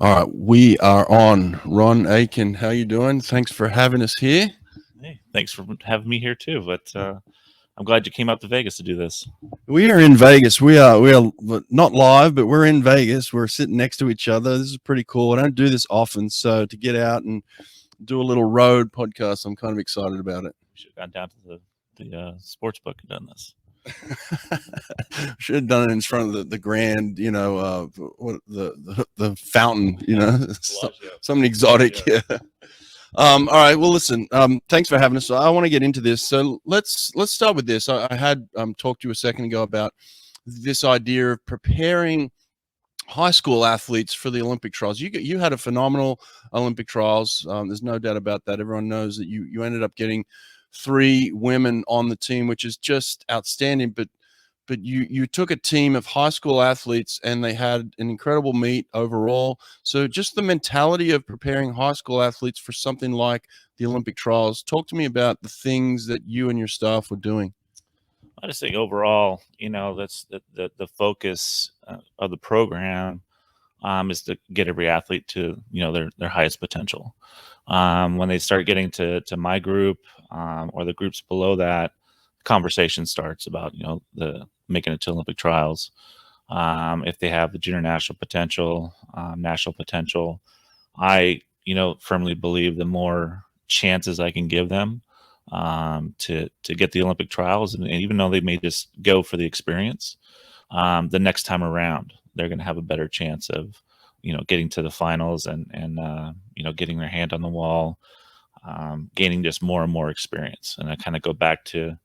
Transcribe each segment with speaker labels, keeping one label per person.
Speaker 1: All right, we are on. Ron Aitken, how you doing? Thanks for having us here.
Speaker 2: Hey, thanks for having me here too. But I'm glad you came out to Vegas to do this.
Speaker 1: We are in Vegas. We are not live, but we're in Vegas. We're sitting next to each other. This is pretty cool. I don't do this often, so to get out and do a little road podcast, I'm kind of excited about it.
Speaker 2: We should have gone down to the sports book and done this.
Speaker 1: Should have done it in front of the grand, what the fountain, something exotic. Yeah. All right. Well, listen. Thanks for having us. So I want to get into this. So let's start with this. I had talked to you a second ago about this idea of preparing high school athletes for the Olympic trials. You had a phenomenal Olympic trials. There's no doubt about that. Everyone knows that you ended up getting 3 women on the team, which is just outstanding. But you took a team of high school athletes and they had an incredible meet overall. So just the mentality of preparing high school athletes for something like the Olympic trials. Talk to me about the things that you and your staff were doing.
Speaker 2: I just think overall, that's the focus of the program is to get every athlete to their highest potential. When they start getting to my group or the groups below that, conversation starts about the making it to Olympic trials. If they have the junior national potential, national potential, I firmly believe the more chances I can give them to get the Olympic trials, and even though they may just go for the experience, the next time around they're going to have a better chance of getting to the finals and getting their hand on the wall, gaining just more and more experience. And I kind of go back to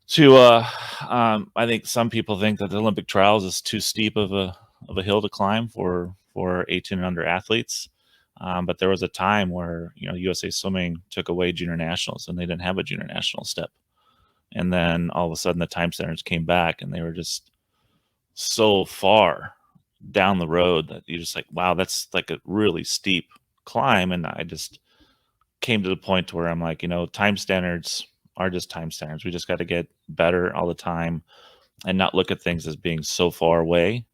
Speaker 2: I think some people think that the Olympic trials is too steep of a hill to climb for 18 and under athletes. But there was a time where USA Swimming took away junior nationals and they didn't have a junior national step. And then all of a sudden the time standards came back and they were just so far down the road that you're just like, wow, that's like a really steep climb. And I just came to the point where I'm like, time standards are just time standards. We just got to get better all the time and not look at things as being so far away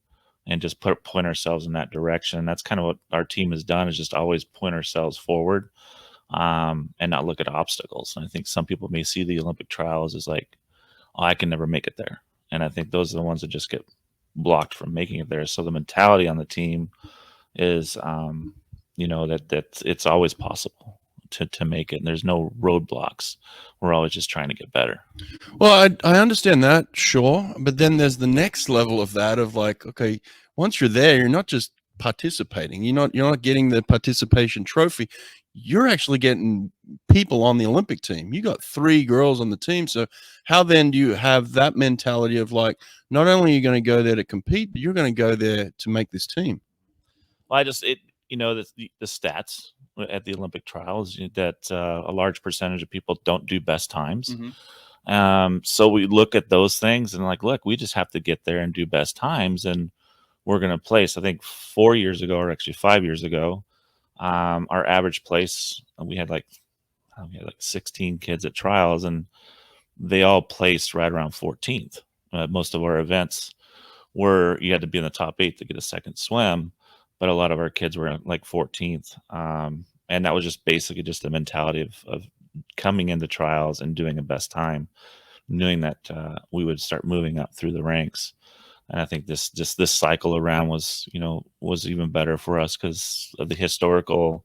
Speaker 2: and just point ourselves in that direction. And that's kind of what our team has done, is just always point ourselves forward and not look at obstacles. And I think some people may see the Olympic trials as like, oh, I can never make it there. And I think those are the ones that just get blocked from making it there. So the mentality on the team is, that it's always possible to make it, and there's no roadblocks. We're always just trying to get better.
Speaker 1: Well, I understand that, sure, but then there's the next level of that of like, okay, once you're there, you're not just participating. You're not getting the participation trophy. You're actually getting people on the Olympic team. You got 3 girls on the team. So how then do you have that mentality of like, not only are you going to go there to compete, but you're going to go there to make this team?
Speaker 2: Well, the stats at the Olympic trials that a large percentage of people don't do best times. Mm-hmm. So we look at those things and like, look, we just have to get there and do best times, and we're going to place. I think 4 years ago, or actually 5 years ago, our average place, we had like 16 kids at trials, and they all placed right around 14th. Most of our events were you had to be in the top 8 to get a second swim. But a lot of our kids were like 14th. And that was just basically just the mentality of coming into trials and doing a best time, knowing that we would start moving up through the ranks. And I think this cycle around was even better for us because of the historical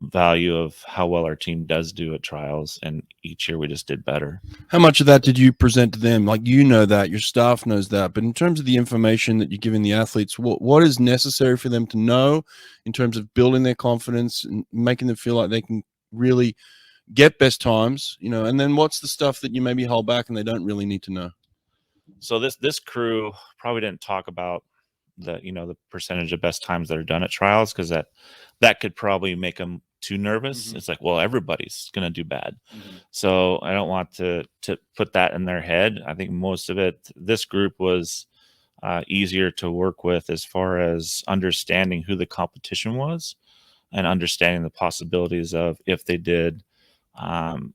Speaker 2: value of how well our team does do at trials, and each year we just did better.
Speaker 1: How much of that did you present to them? Like, that your staff knows that, but in terms of the information that you're giving the athletes, what is necessary for them to know in terms of building their confidence and making them feel like they can really get best times, and then what's the stuff that you maybe hold back and they don't really need to know?
Speaker 2: So this crew probably didn't talk about the percentage of best times that are done at trials, because that could probably make them too nervous. Mm-hmm. It's like, well, everybody's going to do bad. Mm-hmm. So I don't want to put that in their head. I think most of it, this group was easier to work with as far as understanding who the competition was and understanding the possibilities of if they did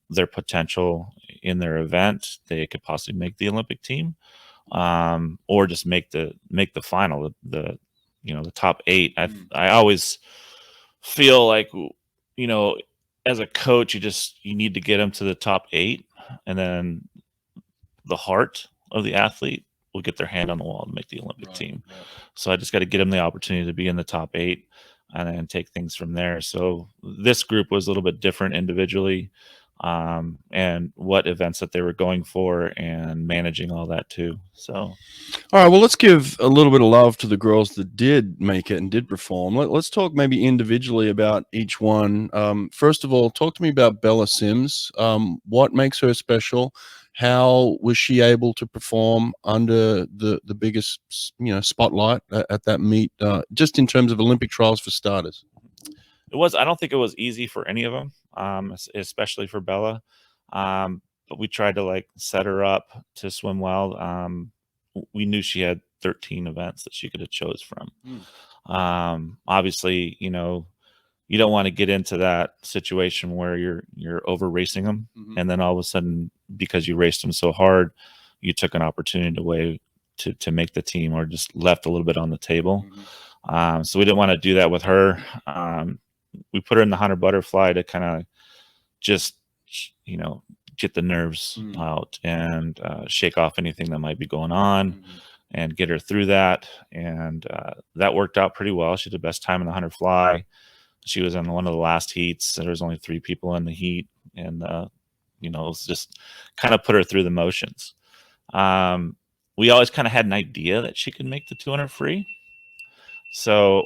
Speaker 2: their potential in their event, they could possibly make the Olympic team, or just make the final. The the top 8. I always feel like, as a coach, you need to get them to the top 8, and then the heart of the athlete will get their hand on the wall to make the Olympic team. Right. So I just got to get them the opportunity to be in the top 8 and then take things from there. So this group was a little bit different individually, and what events that they were going for and managing all that too. So,
Speaker 1: all right, well, let's give a little bit of love to the girls that did make it and did perform. Let's talk maybe individually about each one. First of all, talk to me about Bella Sims. What makes her special? How was she able to perform under the biggest, spotlight at that meet, just in terms of Olympic trials for starters?
Speaker 2: I don't think it was easy for any of them, especially for Bella. But we tried to set her up to swim well. We knew she had 13 events that she could have chose from. Obviously, you don't want to get into that situation where you're over racing them, and then all of a sudden, because you raced them so hard, you took an opportunity to make the team, or just left a little bit on the table. So we didn't want to do that with her. We put her in the 100 butterfly to kind of just, get the nerves out and shake off anything that might be going on, and get her through that. And that worked out pretty well. She did the best time in the 100 fly. She was in one of the last heats. There was only 3 people in the heat, and it was just kind of put her through the motions. We always kind of had an idea that she could make the 200 free. So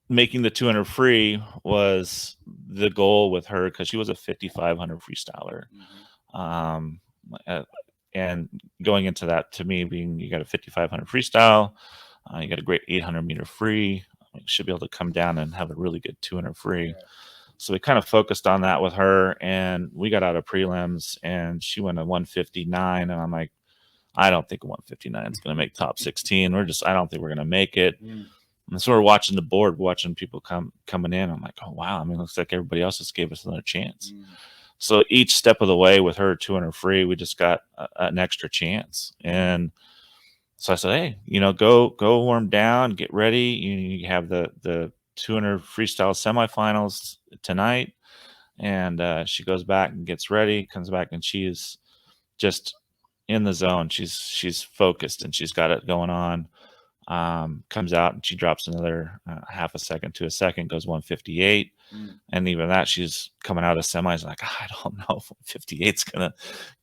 Speaker 2: making the 200 free was the goal with her, because she was a 5,500 freestyler. And going into that, to me, being you got a 5,500 freestyle, you got a great 800 meter free, you should be able to come down and have a really good 200 free. So we kind of focused on that with her, and we got out of prelims, and she went a 159, and I'm like, I don't think 159 is going to make top 16. I don't think we're going to make it. And so we're watching the board, watching people coming in. I'm like, oh, wow. I mean, it looks like everybody else just gave us another chance. So each step of the way with her 200 free, we just got an extra chance. And so I said, hey, go warm down, get ready. You have the 200 freestyle semifinals tonight. And she goes back and gets ready, comes back, and she is just in the zone. She's focused, and she's got it going on. Comes out, and she drops another half a second to a second, goes 158. And even that, she's coming out of semis like, I don't know if 158's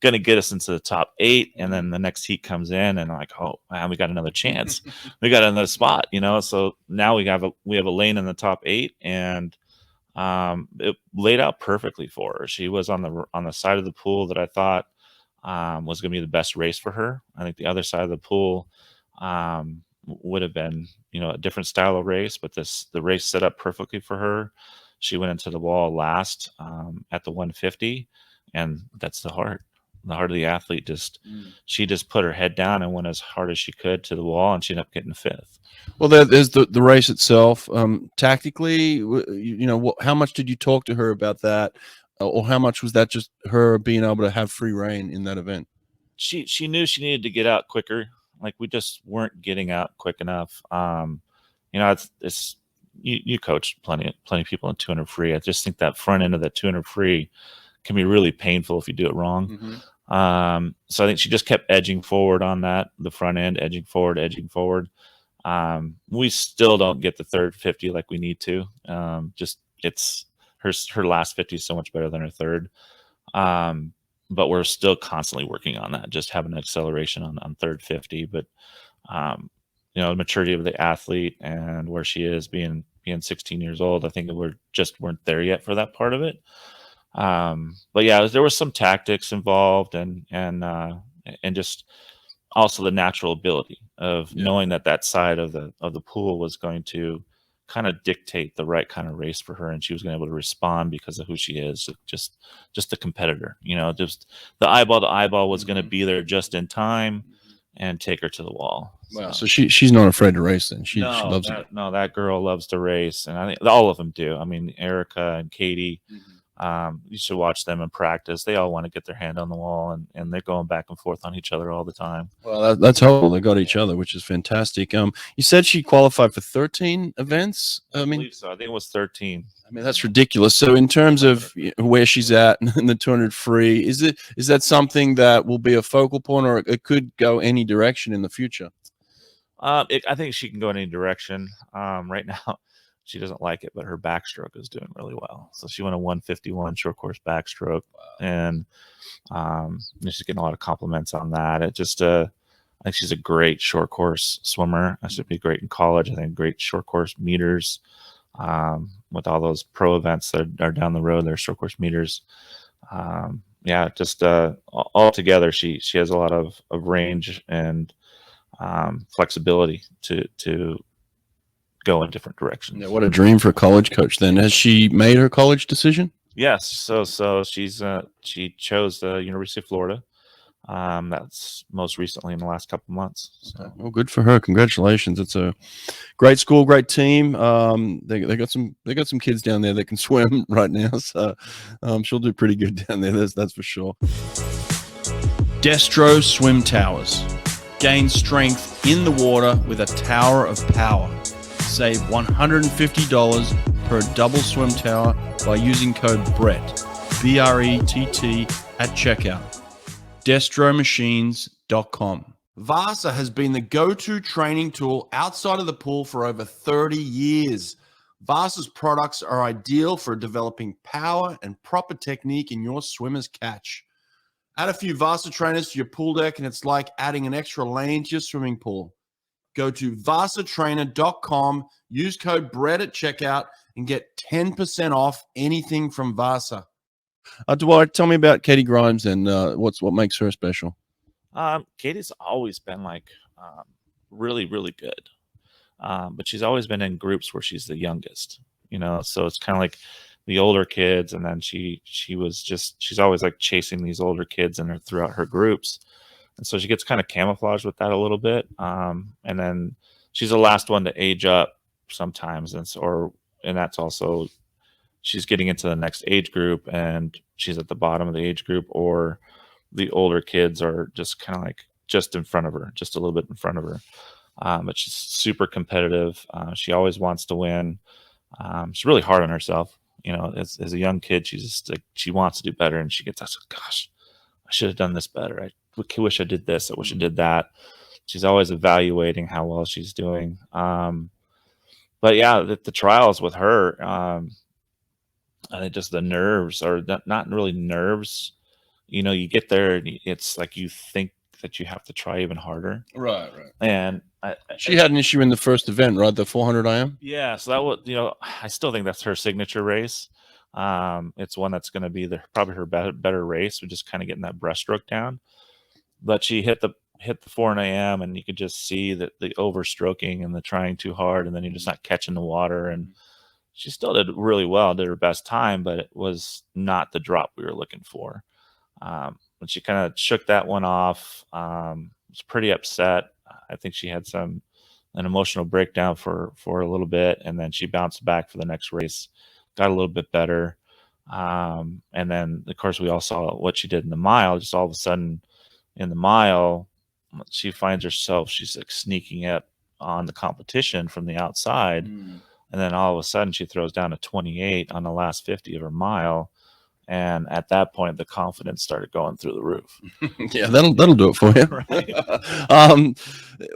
Speaker 2: gonna get us into the top 8. And then the next heat comes in, and I'm like, oh man, we got another chance. We got another spot, so now we have a lane in the top 8. And it laid out perfectly for her. She was on the side of the pool that I thought was gonna be the best race for her. I think the other side of the pool would have been, a different style of race, but the race set up perfectly for her. She went into the wall last at the 150, and that's the heart of the athlete. She just put her head down and went as hard as she could to the wall, and she ended up getting 5th.
Speaker 1: Well, there's the race itself. Tactically, how much did you talk to her about that, or how much was that just her being able to have free reign in that event?
Speaker 2: She knew she needed to get out quicker. Like, we just weren't getting out quick enough. It's you coach plenty of people in 200 free. I just think that front end of that 200 free can be really painful if you do it wrong. So I think she just kept edging forward on the front end, edging forward. We still don't get the third 50 like we need to. It's her last 50 is so much better than her third. But we're still constantly working on that, just having an acceleration on third 50. But the maturity of the athlete and where she is being 16 years old, I think weren't there yet for that part of it. But yeah, there was some tactics involved, and just also the natural ability of knowing that side of the pool was going to kind of dictate the right kind of race for her, and she was going to be able to respond because of who she is. Just the competitor, just the eyeball to eyeball was going to be there just in time and take her to the wall.
Speaker 1: Wow. So she's not afraid to race then. She loves it.
Speaker 2: No, that girl loves to race. And I think all of them do. I mean, Erica and Katie, You should watch them in practice. They all want to get their hand on the wall, and they're going back and forth on each other all the time.
Speaker 1: Well, that's helpful. They got each other, which is fantastic. You said she qualified for 13 events.
Speaker 2: I believe so. I think it was 13.
Speaker 1: I mean, that's ridiculous. So in terms of where she's at in the 200 free, is that something that will be a focal point, or it could go any direction in the future?
Speaker 2: I think she can go in any direction. Right now, she doesn't like it, but her backstroke is doing really well. So she went a 151 short course backstroke, and she's getting a lot of compliments on that. It just, I think she's a great short course swimmer. I should be great in college. I think great short course meters. With all those pro events that are down the road, their short course meters. Yeah, just all together, she has a lot of range and flexibility to go in different directions.
Speaker 1: Yeah, what a dream for a college coach. Then has she made her college decision?
Speaker 2: Yes. So she chose the University of Florida. That's most recently in the last couple months. So.
Speaker 1: Well, good for her. Congratulations. It's a great school, great team. They got some kids down there that can swim right now. So she'll do pretty good down there. That's for sure. DESTRO Swim Towers. Gain strength in the water with a tower of power. Save $150 per double swim tower by using code BRETT, B-R-E-T-T, at checkout. DestroMachines.com. Vasa has been the go-to training tool outside of the pool for over 30 years. Vasa's products are ideal for developing power and proper technique in your swimmer's catch. Add a few Vasa trainers to your pool deck, and it's like adding an extra lane to your swimming pool. Go to vasatrainer.com, use code BRETT at checkout, and get 10% off anything from Vasa. Dwight, tell me about Katie Grimes and what makes her special.
Speaker 2: Katie's always been like really, really good, but she's always been in groups where she's the youngest. So it's kind of like the older kids, and then she's always like chasing these older kids throughout her groups, and so she gets kind of camouflaged with that a little bit. And then she's the last one to age up sometimes, and that's also. She's getting into the next age group, and she's at the bottom of the age group, or the older kids are just kind of like just in front of her, just a little bit in front of her. But she's super competitive. She always wants to win. She's really hard on herself. As a young kid, she's just like, she wants to do better, and she gets us, gosh, I should have done this better. I wish I did this. I wish I did that. She's always evaluating how well she's doing. But yeah, the trials with her, I think just the nerves, or not really nerves. You get there and it's like you think that you have to try even harder.
Speaker 1: Right.
Speaker 2: And
Speaker 1: she had an issue in the first event, right? The 400 IM?
Speaker 2: Yeah. So that was, I still think that's her signature race. It's one that's going to be probably her better race, with just kind of getting that breaststroke down. But she hit the 400 IM, and you could just see that the overstroking and the trying too hard, and then you're just not catching the water. And she still did really well, did her best time, but it was not the drop we were looking for. And she kind of shook that one off. Was pretty upset. I think she had an emotional breakdown for a little bit, and then she bounced back for the next race, got a little bit better. And then, of course, we all saw what she did in the mile. Just all of a sudden in the mile, she finds herself, she's like sneaking up on the competition from the outside. And then all of a sudden she throws down a 28 on the last 50 of her mile. And at that point, the confidence started going through the roof.
Speaker 1: Yeah, that'll do it for you.
Speaker 2: Right.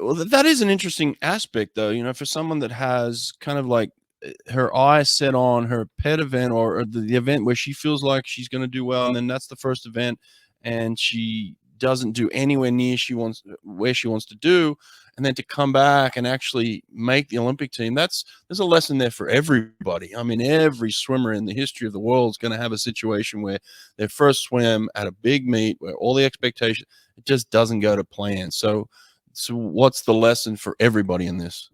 Speaker 1: Well, that is an interesting aspect, though, for someone that has kind of like her eyes set on her pet event, or the event where she feels like she's going to do well. And then that's the first event, and she doesn't do anywhere near where she wants to do. And then to come back and actually make the Olympic team, there's a lesson there for everybody. I mean, every swimmer in the history of the world is going to have a situation where their first swim at a big meet, where all the expectations, it just doesn't go to plan. So what's the lesson for everybody in this?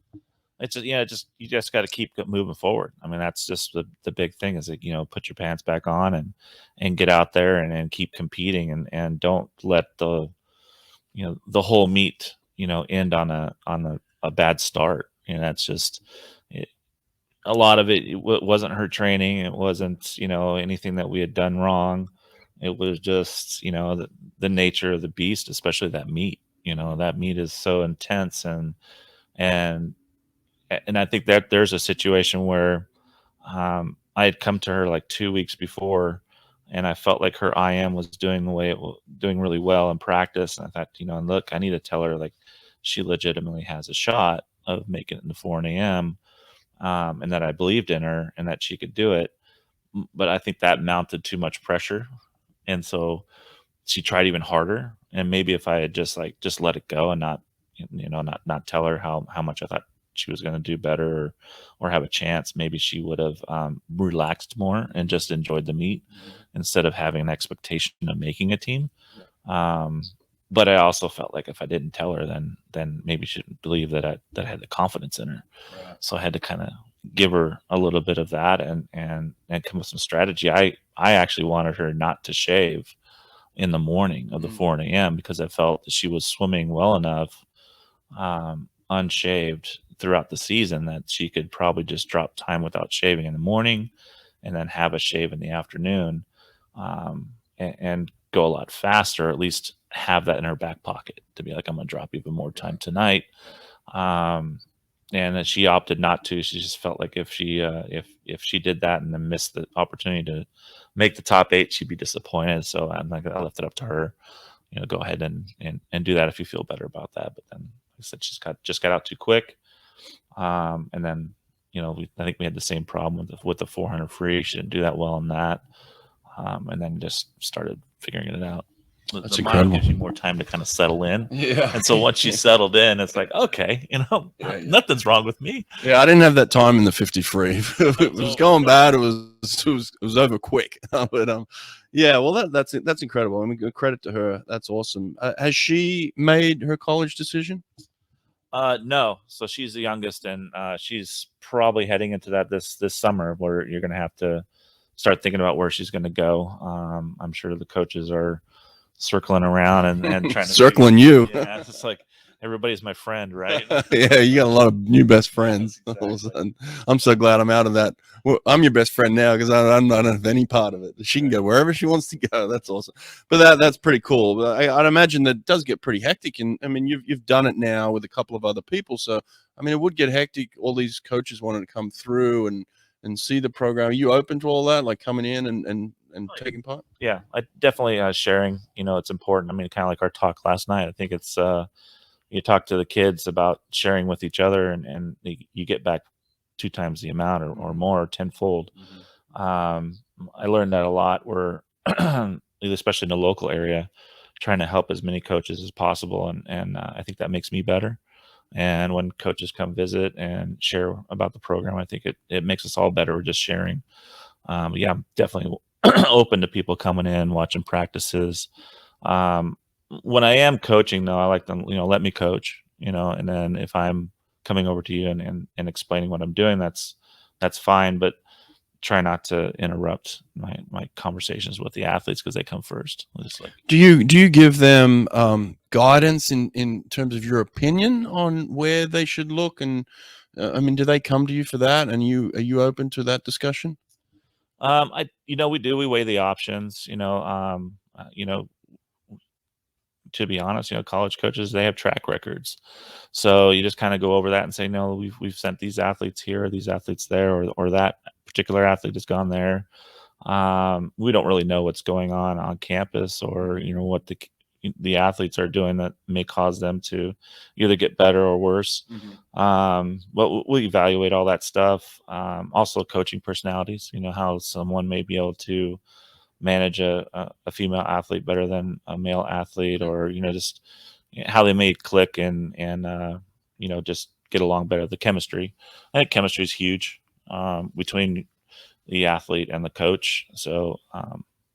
Speaker 2: It's you just got to keep moving forward. I mean, that's just the big thing, is that, put your pants back on and get out there and keep competing, and don't let the whole meet, end on a bad start. That's just a lot of it wasn't her training. It wasn't, anything that we had done wrong. It was just, the nature of the beast, especially that meat. That meat is so intense, and I think that there's a situation where I had come to her like 2 weeks before, and I felt like her IM was doing doing really well in practice. And I thought, and look, I need to tell her like she legitimately has a shot of making it into 4 a.m. And that I believed in her and that she could do it. But I think that mounted too much pressure, and so she tried even harder. And maybe if I had just let it go and not tell her how much I thought she was going to do better or have a chance, maybe she would have relaxed more and just enjoyed the meet instead of having an expectation of making a team. But I also felt like if I didn't tell her, then maybe she didn't believe that I had the confidence in her. Right. So I had to kind of give her a little bit of that and come with some strategy. I actually wanted her not to shave in the morning of the 4 a.m. because I felt that she was swimming well enough unshaved throughout the season that she could probably just drop time without shaving in the morning and then have a shave in the afternoon, and go a lot faster, or at least have that in her back pocket to be like, I'm gonna drop even more time tonight. And then she opted not to. She just felt like if she did that and then missed the opportunity to make the top 8, she'd be disappointed. So I left it up to her. Go ahead and do that if you feel better about that. But then, like I said, she just got out too quick. And then, I think we had the same problem with the 400 free. She didn't do that well in that. And then just started figuring it out.
Speaker 1: That's
Speaker 2: the
Speaker 1: incredible.
Speaker 2: Gives you more time to kind of settle in.
Speaker 1: Yeah.
Speaker 2: And so once she settled in, it's like, okay, nothing's wrong with me.
Speaker 1: Yeah, I didn't have that time in the 50 free. It was going bad. It was over quick. But yeah, well that's incredible. I mean, credit to her. That's awesome. Has she made her college decision?
Speaker 2: No. So she's the youngest, and she's probably heading into that this summer, where you're going to have to start thinking about where she's going to go. I'm sure the coaches are circling around and trying to
Speaker 1: circling you.
Speaker 2: Yeah, it's just like everybody's my friend, right?
Speaker 1: Yeah, you got a lot of new best friends. Exactly. All of a sudden, I'm so glad I'm out of that. Well, I'm your best friend now because I don't have any part of it. She can go wherever she wants to go. That's awesome. But that's pretty cool. But I'd imagine that does get pretty hectic. And I mean, you've done it now with a couple of other people, so I mean, it would get hectic. All these coaches wanted to come through and see the program. Are you open to all that, like coming in and taking part?
Speaker 2: Yeah, I definitely sharing. It's important. I mean, kind of like our talk last night. I think it's you talk to the kids about sharing with each other, and you get back 2 times the amount or more, tenfold. I learned that a lot. Where especially in the local area, trying to help as many coaches as possible, and I think that makes me better. And when coaches come visit and share about the program, I think it makes us all better. We're just sharing. Yeah, I'm definitely open to people coming in, watching practices. When I am coaching, though, I like them, let me coach, and then if I'm coming over to you and explaining what I'm doing, that's fine. But try not to interrupt my conversations with the athletes because they come first.
Speaker 1: Do you give them guidance in terms of your opinion on where they should look? And I mean, do they come to you for that? And are you open to that discussion?
Speaker 2: We do. We weigh the options. To be honest, college coaches, they have track records. So you just kind of go over that and say, no, we've sent these athletes here, these athletes there, or that particular athlete has gone there. We don't really know what's going on campus, or what the athletes are doing that may cause them to either get better or worse. But we evaluate all that stuff. Also coaching personalities, how someone may be able to manage a female athlete better than a male athlete, or just how they may click and just get along better. The chemistry, I think chemistry is huge between the athlete and the coach. So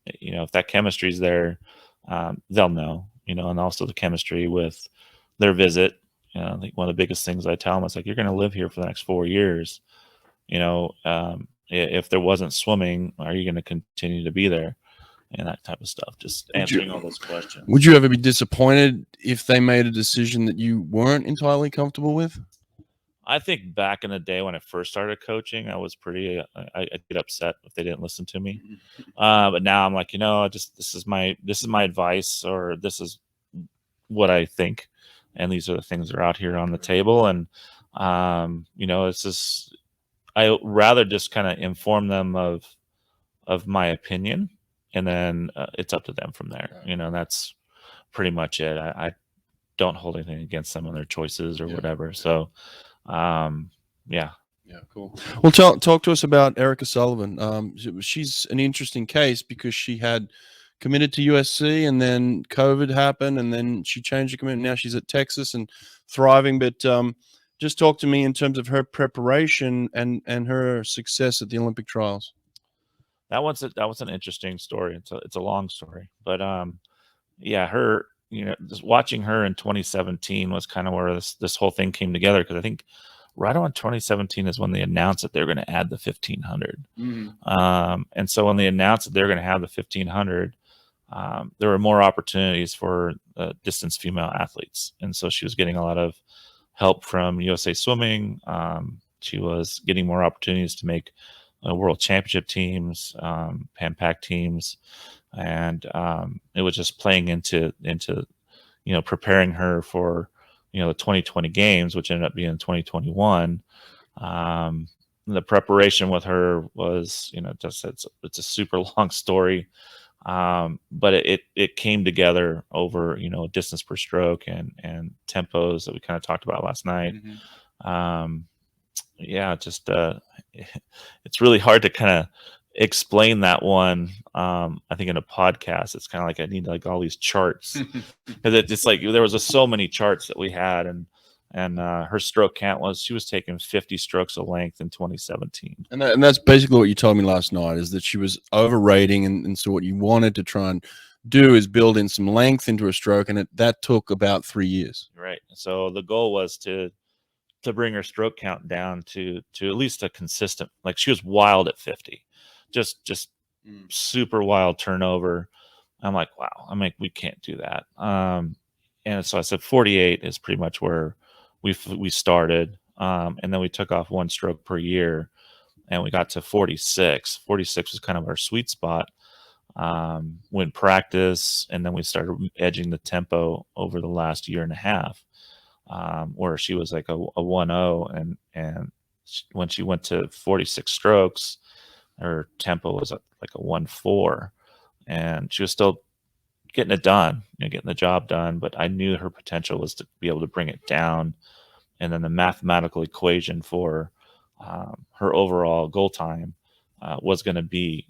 Speaker 2: if that chemistry is there, they'll know, and also the chemistry with their visit. I think one of the biggest things I tell them is like, you're going to live here for the next 4 years. If there wasn't swimming, are you going to continue to be there? And that type of stuff. Just answering all those questions.
Speaker 1: Would you ever be disappointed if they made a decision that you weren't entirely comfortable with?
Speaker 2: I think back in the day when I first started coaching, I was pretty. I'd get upset if they didn't listen to me. But now I'm like, this is my advice, or this is what I think, and these are the things that are out here on the table. And it's just I rather just kind of inform them of my opinion, and then it's up to them from there. That's pretty much it. I don't hold anything against them on their choices or whatever. So, yeah.
Speaker 1: Yeah, cool. Well, talk to us about Erica Sullivan. She's an interesting case because she had committed to USC, and then COVID happened, and then she changed her commitment. Now she's at Texas and thriving. But just talk to me in terms of her preparation and her success at the Olympic trials.
Speaker 2: That was an interesting story. It's a long story, but her, just watching her in 2017 was kind of where this whole thing came together, because I think right around 2017 is when they announced that they're going to add the 1500. And so when they announced that they're going to have the 1500, there were more opportunities for distance female athletes, and so she was getting a lot of help from USA Swimming. She was getting more opportunities to make world championship teams, Pan Pac teams, and it was just playing into preparing her for the 2020 games, which ended up being 2021. The preparation with her was just it's a super long story, but it came together over distance per stroke and tempos that we kind of talked about last night. It's really hard to kind of explain that one. I think in a podcast, it's kind of like I need like all these charts, because it's like there was so many charts that we had, and her stroke count was, she was taking 50 strokes of length in 2017.
Speaker 1: And that's basically what you told me last night, is that she was overrating, and so what you wanted to try and do is build in some length into a stroke, and that took about 3 years.
Speaker 2: Right. So the goal was to bring her stroke count down to at least a consistent, like she was wild at 50, just super wild turnover. I'm like, wow, we can't do that. And so I said 48 is pretty much where we started. And then we took off 1 stroke per year, and we got to 46. 46 was kind of our sweet spot when practice, and then we started edging the tempo over the last year and a half. Where she was like a 1.0, and when she went to 46 strokes, her tempo was like a 1.4, and she was still getting it done, getting the job done. But I knew her potential was to be able to bring it down, and then the mathematical equation for her overall goal time was going to be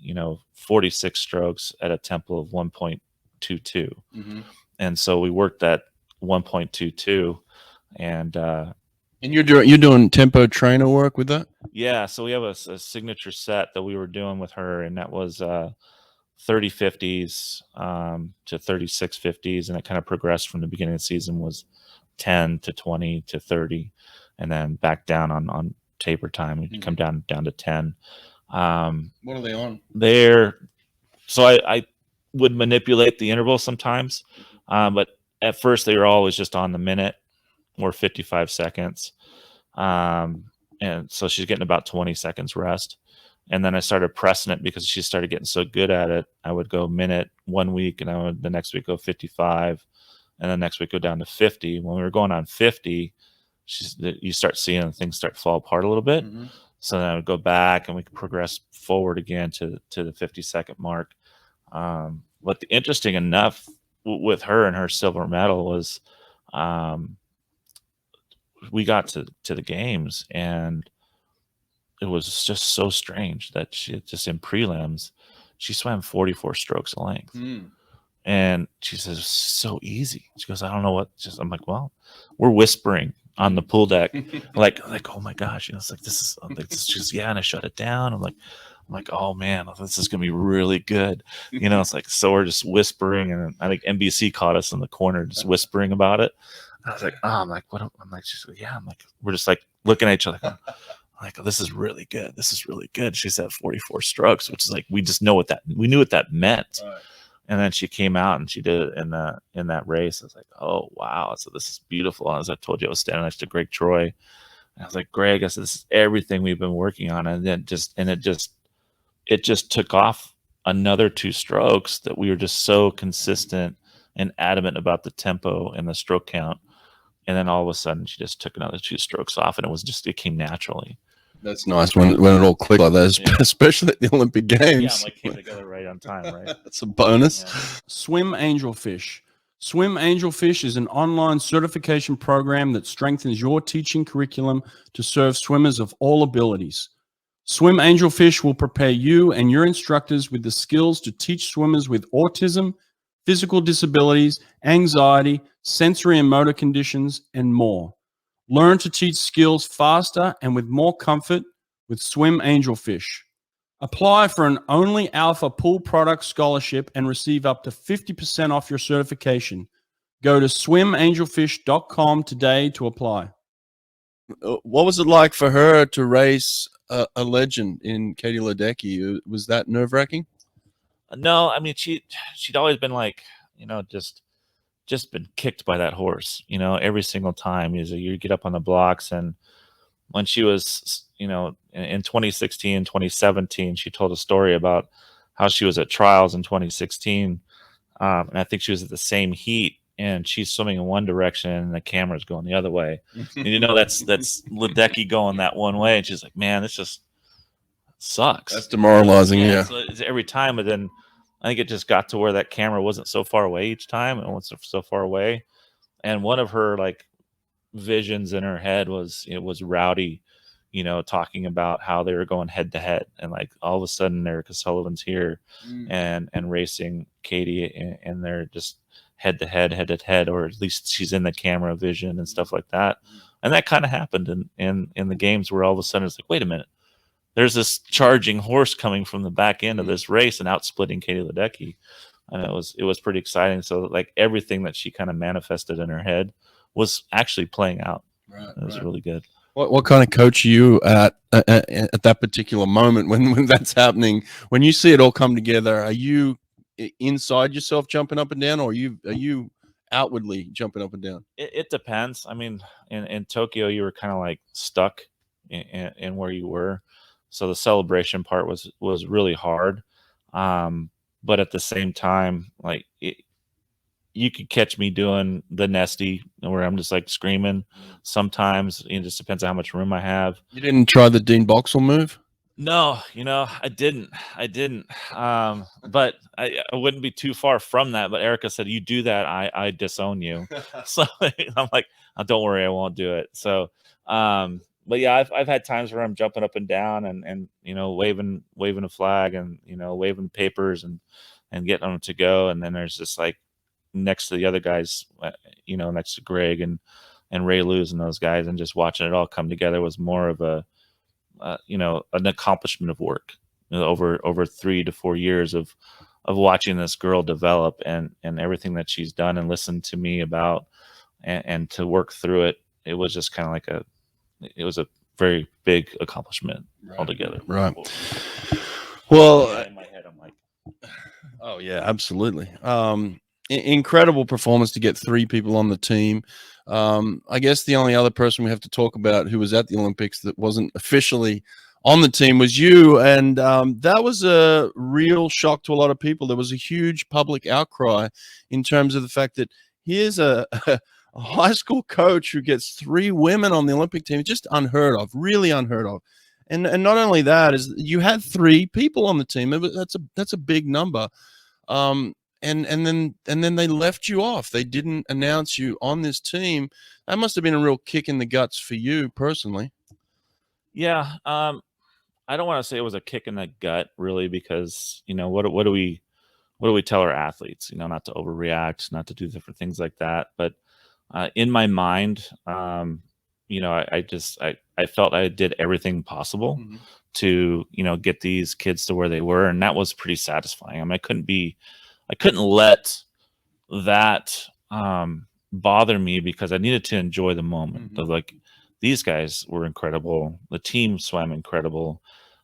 Speaker 2: 46 strokes at a tempo of 1.22, and so we worked that 1.22. And
Speaker 1: you're doing tempo trainer work with that?
Speaker 2: Yeah, so we have a signature set that we were doing with her, and that was 30 50s to 36 50s, and it kind of progressed from the beginning of the season was 10 to 20 to 30, and then back down on taper time. We'd come down to 10.
Speaker 1: What are they on?
Speaker 2: So I would manipulate the interval sometimes, but at first they were always just on the minute or 55 seconds. And so she's getting about 20 seconds rest. And then I started pressing it because she started getting so good at it. I would go minute 1 week, and I would the next week go 55, and then next week go down to 50. When we were going on 50, you start seeing things start to fall apart a little bit. So then I would go back, and we could progress forward again to the 50-second mark. But the interesting enough with her and her silver medal was, we got to the games, and it was just so strange that she just in prelims, she swam 44 strokes of length. And she says, it's so easy. She goes, I don't know what, I'm like, well, we're whispering on the pool deck. like, oh my gosh, it's like, this is just, yeah. And I shut it down. I'm like, oh man, this is going to be really good. It's like, so we're just whispering, and I think NBC caught us in the corner, just whispering about it. I was like, oh, I'm like, what? I'm like, she's like, yeah. I'm like, we're just like looking at each other. Like, oh, this is really good. This is really good. She said 44 strokes, which is like, we just know we knew what that meant. Right. And then she came out and she did it in that race. I was like, oh wow. So this is beautiful. As I told you, I was standing next to Greg Troy, And I was like, Greg, I said, this is everything we've been working on. And then it just took off another 2 strokes that we were just so consistent and adamant about the tempo and the stroke count. And then all of a sudden she just took another 2 strokes off, and it came naturally.
Speaker 1: That's nice when it all clicked like that,
Speaker 2: Yeah.
Speaker 1: especially at the Olympic Games.
Speaker 2: Yeah, I'm like, came together right on time, right?
Speaker 1: That's a bonus.
Speaker 2: Yeah.
Speaker 1: Swim Angelfish. Swim Angelfish is an online certification program that strengthens your teaching curriculum to serve swimmers of all abilities. Swim Angelfish will prepare you and your instructors with the skills to teach swimmers with autism, physical disabilities, anxiety, sensory and motor conditions, and more. Learn to teach skills faster and with more comfort with Swim Angelfish. Apply for an Only Alpha Pool Product Scholarship and receive up to 50% off your certification. Go to swimangelfish.com today to apply. What was it like for her to race a legend in Katie Ledecky? Was that nerve-wracking?
Speaker 2: No, I mean, she'd always been like, just been kicked by that horse, every single time. You get up on the blocks, and when she was, in 2016, 2017, she told a story about how she was at trials in 2016. And I think she was at the same heat, and she's swimming in one direction and the camera's going the other way. And that's Ledecky going that one way. And she's like, man, this just sucks.
Speaker 1: That's demoralizing. Yeah.
Speaker 2: So it's every time. But then I think it just got to where that camera wasn't so far away each time. It wasn't so far away. And one of her visions in her head was Rowdy, talking about how they were going head to head, and all of a sudden Erica Sullivan's here and racing Katie, and they're just head to head, or at least she's in the camera vision and stuff like that. And that kind of happened in the games, where all of a sudden it's like, wait a minute, there's this charging horse coming from the back end of this race and outsplitting Katie Ledecky. And it was pretty exciting. So everything that she kind of manifested in her head was actually playing out. Right, it was really good.
Speaker 1: What kind of coach are you at that particular moment when that's happening? When you see it all come together, are you inside yourself jumping up and down, or are you outwardly jumping up and down?
Speaker 2: It depends. I mean, in Tokyo, you were kind of stuck in where you were, so the celebration part was really hard. But at the same time, you could catch me doing the nesty, where I'm just screaming. Sometimes it just depends on how much room I have.
Speaker 1: You didn't try the Dean Boxall move?
Speaker 2: No, I didn't. But I wouldn't be too far from that. But Erica said, you do that, I disown you. So I'm like, oh, don't worry, I won't do it. So, but yeah, I've had times where I'm jumping up and down and waving a flag and, waving papers and getting them to go. And then there's just next to the other guys, next to Greg and Ray Luz and those guys, and just watching it all come together was more of an accomplishment of work over 3 to 4 years of watching this girl develop and everything that she's done and listened to me about and to work through it. It was just kind of it was a very big accomplishment altogether.
Speaker 1: Right. Well,
Speaker 2: in my head, I'm like,
Speaker 1: oh yeah, absolutely. Incredible performance to get 3 people on the team. I guess the only other person we have to talk about who was at the Olympics that wasn't officially on the team was you, and that was a real shock to a lot of people. There was a huge public outcry in terms of the fact that here's a high school coach who gets 3 women on the Olympic team. Just unheard of, really unheard of. And not only that, is you had 3 people on the team. That's a big number. And then they left you off. They didn't announce you on this team. That must have been a real kick in the guts for you personally.
Speaker 2: Yeah. I don't want to say it was a kick in the gut, really, because what do we tell our athletes? Not to overreact, not to do different things like that. But in my mind, I felt I did everything possible to get these kids to where they were, and that was pretty satisfying. I mean, I couldn't let that bother me, because I needed to enjoy the moment of these guys were incredible. The team swam incredible.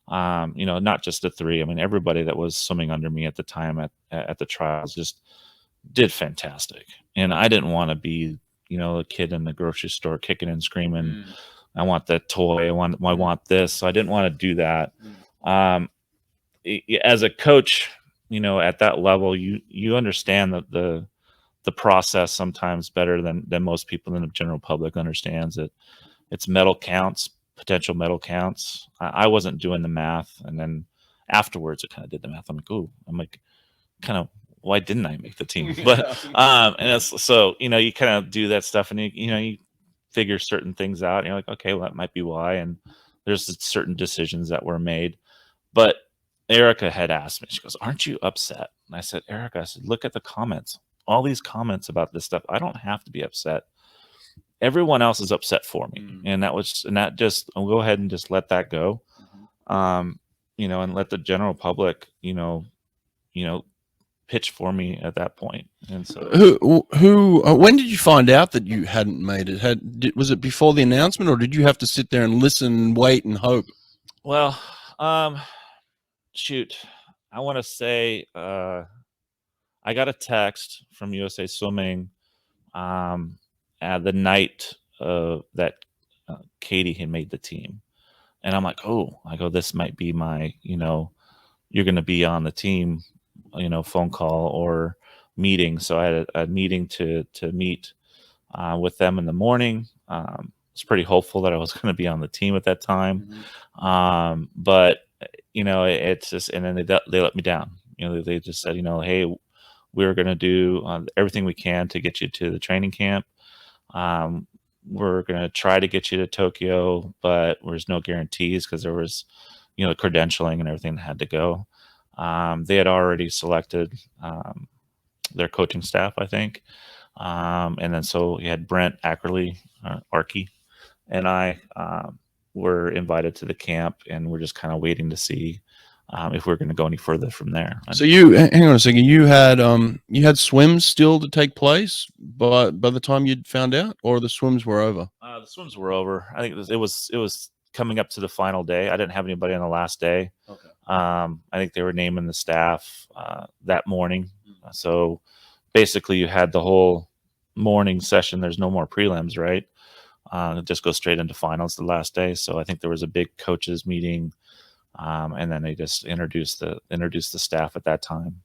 Speaker 2: Not just the 3. I mean, everybody that was swimming under me at the time at the trials just did fantastic. And I didn't want to be, a kid in the grocery store kicking and screaming, I want the toy. I want this. So I didn't want to do that. As a coach, you know, at that level, you understand that the process sometimes better than most people in the general public understands it. It's medal counts, potential medal counts. I wasn't doing the math, and then afterwards I kind of did the math. I'm like, ooh, I'm like, kind of, why didn't I make the team? But and it's, so, you know, you kind of do that stuff, and you know, you figure certain things out, and you're like, okay, well, that might be why. And there's certain decisions that were made. But Erica had asked me, she goes, aren't you upset? And I said, Erica, I said, look at the comments, all these comments about this stuff. I don't have to be upset. Everyone else is upset for me. And that just, I'll go ahead and just let that go. You know, and let the general public, you know, pitch for me at that point. And so
Speaker 1: when did you find out that you hadn't made it? Was it before the announcement, or did you have to sit there and listen, wait, and hope?
Speaker 2: Well, shoot, I want to say I got a text from USA Swimming the night that Katie had made the team, and I'm like, oh, I go, this might be my, you know, you're going to be on the team, you know, phone call or meeting. So I had a meeting to meet with them in the morning. I was pretty hopeful that I was going to be on the team at that time. But you know, it's just, and then they let me down. You know, they just said, you know, hey, we're going to do everything we can to get you to the training camp. We're going to try to get you to Tokyo, but there's no guarantees because there was, you know, credentialing and everything that had to go. They had already selected their coaching staff, I think. And then so you had Brent Ackerley, Arky, and I were invited to the camp, and we're just kind of waiting to see if we're going to go any further from there.
Speaker 1: So you, hang on a second, you had swims still to take place by the time you'd found out, or the swims were over?
Speaker 2: The swims were over. I think it was coming up to the final day. I didn't have anybody on the last day.
Speaker 1: Okay.
Speaker 2: I think they were naming the staff that morning. So basically you had the whole morning session. There's no more prelims, right? It just goes straight into finals the last day. So I think there was a big coaches meeting, and then they just introduced the staff at that time.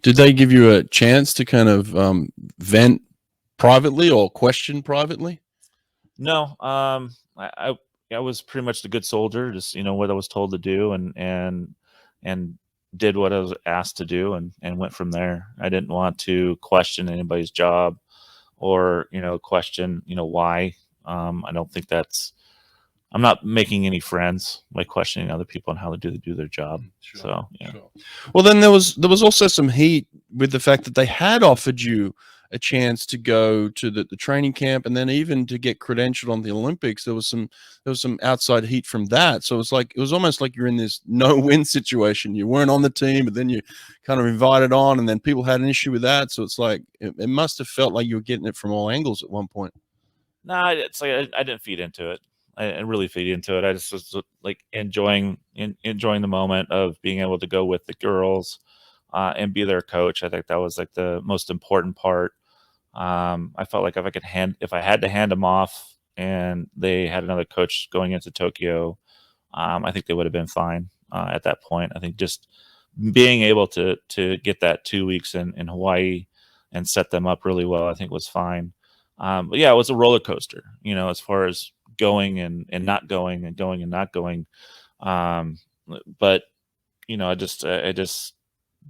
Speaker 1: Did they give you a chance to kind of vent privately or question privately?
Speaker 2: No, I was pretty much the good soldier, just, you know, what I was told to do, and did what I was asked to do, and went from there. I didn't want to question anybody's job, or, you know, question, you know, why. I don't think I'm not making any friends by questioning other people on how to do their job.
Speaker 1: Sure,
Speaker 2: so yeah.
Speaker 1: Sure. Well, then there was also some heat with the fact that they had offered you a chance to go to the training camp, and then even to get credentialed on the Olympics. There was some outside heat from that. So it was almost like you're in this no-win situation. You weren't on the team, but then you kind of invited on, and then people had an issue with that. So it's like it must have felt like you were getting it from all angles at one point.
Speaker 2: No, it's like I didn't feed into it. I didn't really feed into it. I just was like enjoying the moment of being able to go with the girls and be their coach. I think that was like the most important part. I felt like if I had to hand them off and they had another coach going into Tokyo, I think they would have been fine at that point. I think just being able to get that 2 weeks in Hawaii and set them up really well, I think was fine. But yeah, it was a roller coaster, you know, as far as going and not going, and going and not going. But you know, I just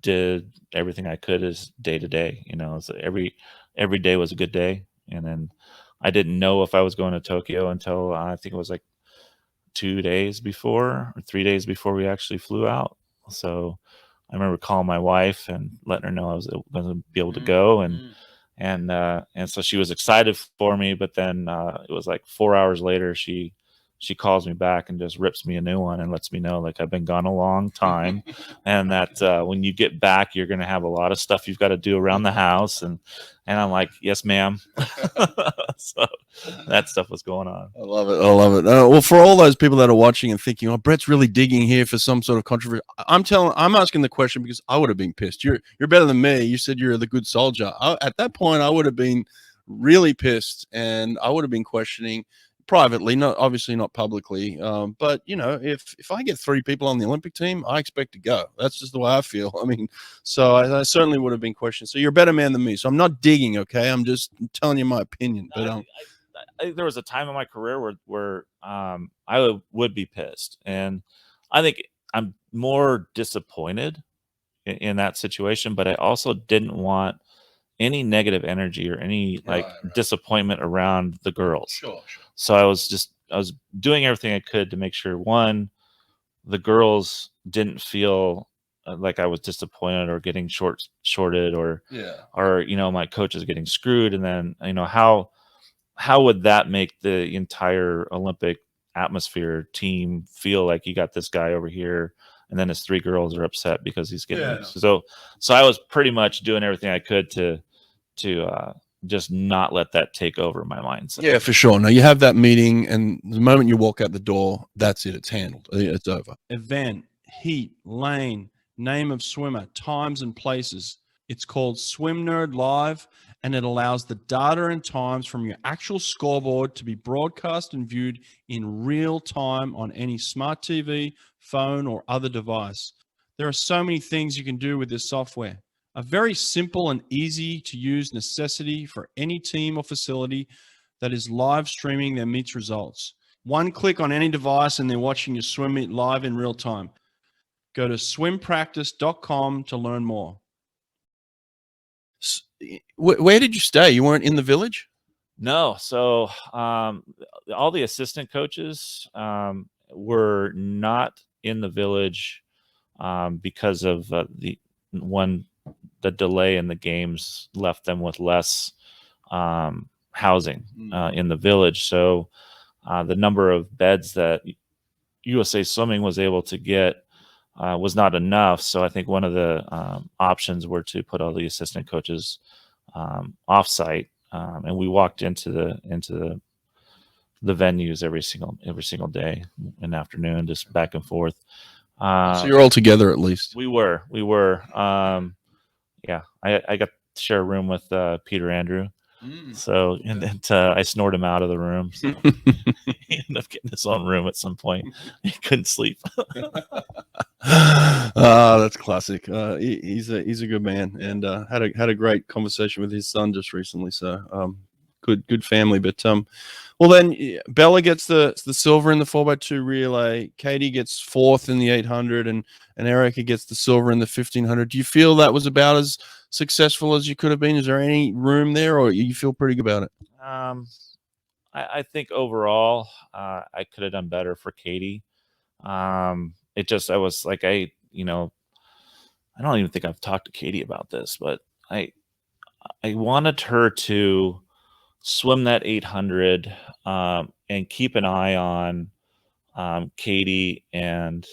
Speaker 2: did everything I could as day to day, you know. So every day was a good day. And then I didn't know if I was going to Tokyo until I think it was like 2 days before or 3 days before we actually flew out. So I remember calling my wife and letting her know I was going to be able to go, and so she was excited for me. But then it was like 4 hours later, she calls me back and just rips me a new one and lets me know, like, I've been gone a long time, and that when you get back, you're going to have a lot of stuff you've got to do around the house. And I'm like, yes, ma'am. So that stuff was going on.
Speaker 1: I love it. I love it. Well, for all those people that are watching and thinking, oh, Brett's really digging here for some sort of controversy, I'm asking the question because I would have been pissed. You're better than me. You said you're the good soldier. At that point, I would have been really pissed, and I would have been questioning, privately, not obviously not publicly. But you know, if I get 3 people on the Olympic team, I expect to go. That's just the way I feel. I mean, so I certainly would have been questioned. So you're a better man than me. So I'm not digging, okay? I'm just telling you my opinion. But
Speaker 2: there was a time in my career where I would be pissed, and I think I'm more disappointed in that situation. But I also didn't want any negative energy or any like disappointment around the girls.
Speaker 1: Sure.
Speaker 2: So I was doing everything I could to make sure, one, the girls didn't feel like I was disappointed or getting shorted or you know, my coach is getting screwed. And then, you know, how would that make the entire Olympic atmosphere team feel like you got this guy over here and then his 3 girls are upset because he's getting so I was pretty much doing everything I could to just not let that take over my mindset.
Speaker 1: Yeah, for sure. Now you have that meeting, and the moment you walk out the door, that's it. It's handled. It's over. Event, heat, lane, name of swimmer, times and places. It's called Swimnerd Live, and it allows the data and times from your actual scoreboard to be broadcast and viewed in real time on any smart TV, phone, or other device. There are so many things you can do with this software. A very simple and easy to use necessity for any team or facility that is live streaming their meets results. One click on any device and they're watching your swim meet live in real time. Go to swimpractice.com to learn more. Where did you stay? You weren't in the village?
Speaker 2: No. So all the assistant coaches were not in the village because of the delay in the games left them with less housing in the village. So the number of beds that USA Swimming was able to get was not enough. So I think one of the options were to put all the assistant coaches off-site, and we walked into the venues every single day and afternoon, just back and forth.
Speaker 1: So you're all together at least.
Speaker 2: We were. Yeah, I got to share a room with Peter Andrew. So, and then I snored him out of the room. So he ended up getting his own room at some point. He couldn't sleep.
Speaker 1: That's classic. He's a good man, and had a great conversation with his son just recently. So good family. But well then Bella gets the silver in the 4x2 relay. Katie gets 4th in the 800, and Erica gets the silver in the 1500. Do you feel that was about as successful as you could have been? Is there any room there, or you feel pretty good about it?
Speaker 2: I think overall I could have done better for Katie. It just, I was like, I don't even think I've talked to Katie about this, but I wanted her to swim that 800 and keep an eye on Katie and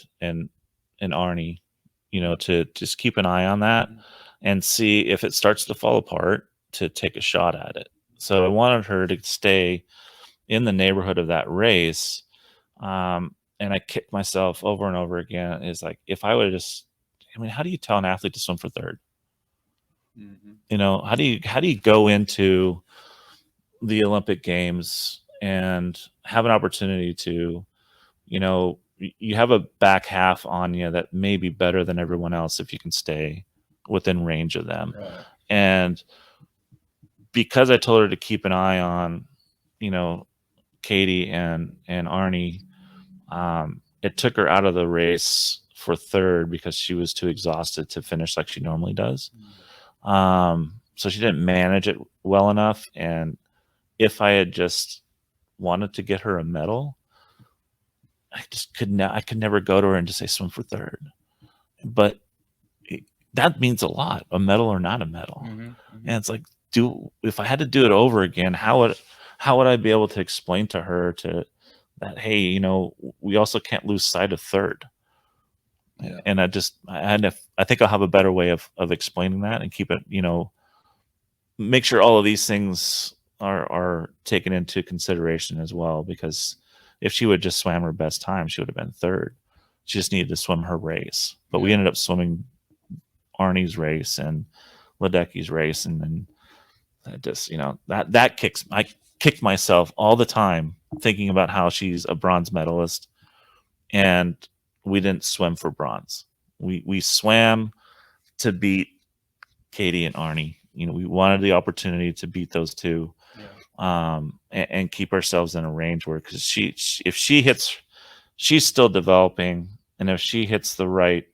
Speaker 2: Arnie, to just keep an eye on that and see if it starts to fall apart, to take a shot at it. So I wanted her to stay in the neighborhood of that race. And I kicked myself over and over again. Is like, if I would have how do you tell an athlete to swim for 3rd? How do you go into the Olympic Games and have an opportunity to, you have a back half on you that may be better than everyone else if you can stay within range of them. Right. And because I told her to keep an eye on, Katie and Arnie, it took her out of the race for 3rd because she was too exhausted to finish like she normally does. So she didn't manage it well enough. And if I had just wanted to get her a medal, I could never go to her and just say swim for 3rd. But that means a lot, a medal or not a medal. And it's like, if I had to do it over again, how would I be able to explain to her that, hey, we also can't lose sight of 3rd. Yeah. And I think I'll have a better way of explaining that and keep it, make sure all of these things are taken into consideration as well, because if she would just swam her best time, she would have been 3rd. She just needed to swim her race. But we ended up swimming Arnie's race and Ledecky's race, and then that just, that kicks. kicked myself all the time thinking about how she's a bronze medalist, and we didn't swim for bronze. We swam to beat Katie and Arnie. You know, we wanted the opportunity to beat those two, and keep ourselves in a range where, because if she hits, she's still developing, and if she hits the right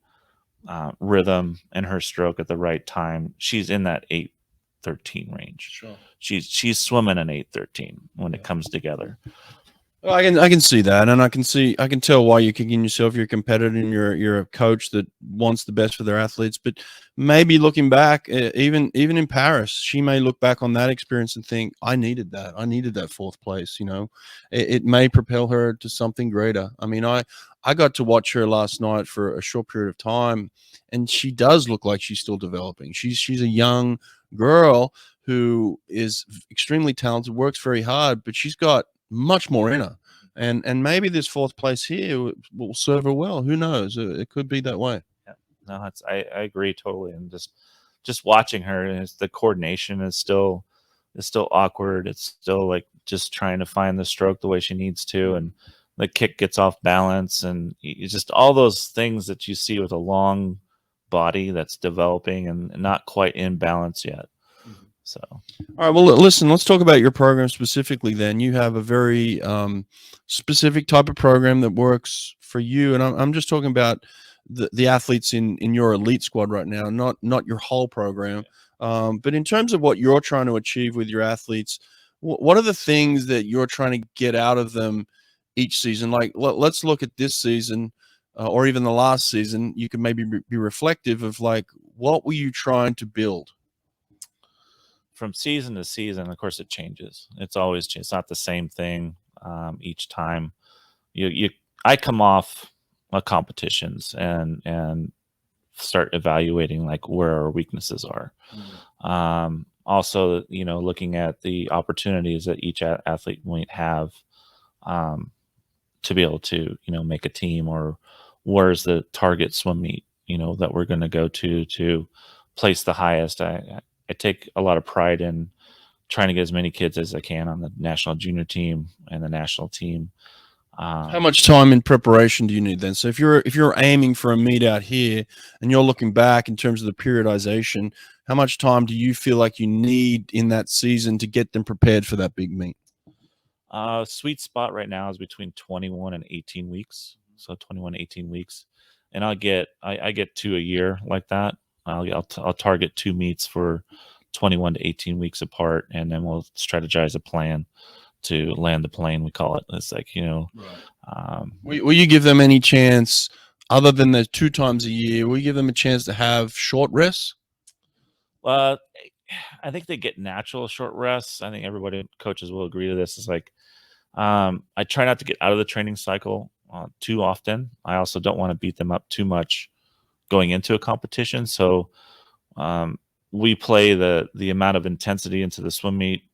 Speaker 2: rhythm and her stroke at the right time, she's in that 8:13 range.
Speaker 1: Sure.
Speaker 2: She's swimming an 8:13 when it comes together.
Speaker 1: Well, I can see that, and I can tell why you're kicking yourself. You're a competitor, and you're a coach that wants the best for their athletes. But maybe looking back, even in Paris, she may look back on that experience and think, I needed that. I needed that fourth place. You know, it may propel her to something greater. I mean, I got to watch her last night for a short period of time, and she does look like she's still developing. She's a young girl who is extremely talented, works very hard, but she's got much more in her, and maybe this fourth place here will serve her well. Who knows? It could be that way.
Speaker 2: Yeah, no, I agree totally. And just watching her, the coordination is still awkward. It's still like just trying to find the stroke the way she needs to, and the kick gets off balance, and it's just all those things that you see with a long body that's developing and not quite in balance yet. So, all
Speaker 1: right. Well, listen, let's talk about your program specifically then. You have a very specific type of program that works for you. And I'm just talking about the athletes in your elite squad right now, not your whole program. But in terms of what you're trying to achieve with your athletes, what are the things that you're trying to get out of them each season? Like, let's look at this season or even the last season. You can maybe be reflective of, like, what were you trying to build?
Speaker 2: From season to season, of course, it changes. It's always changed. It's not the same thing each time. I come off competitions and start evaluating like where our weaknesses are. Also, you know, looking at the opportunities that each athlete might have to be able to, you know, make a team, or where's the target swim meet, you know, that we're going to go to place the highest. I take a lot of pride in trying to get as many kids as I can on the national junior team and the national team.
Speaker 1: How much time in preparation do you need then? So if you're aiming for a meet out here and you're looking back in terms of the periodization, how much time do you feel like you need in that season to get them prepared for that big meet?
Speaker 2: Sweet spot right now is between 21 and 18 weeks. So 21, 18 weeks. And I get 2 a year like that. I'll target 2 meets for 21 to 18 weeks apart, and then we'll strategize a plan to land the plane. We call it. It's like, you know. Right.
Speaker 1: Will you give them any chance, other than the 2 times a year? Will you give them a chance to have short rests?
Speaker 2: I think they get natural short rests. I think everybody, coaches, will agree to this. It's like I try not to get out of the training cycle too often. I also don't want to beat them up too much going into a competition. So we play the amount of intensity into the swim meet,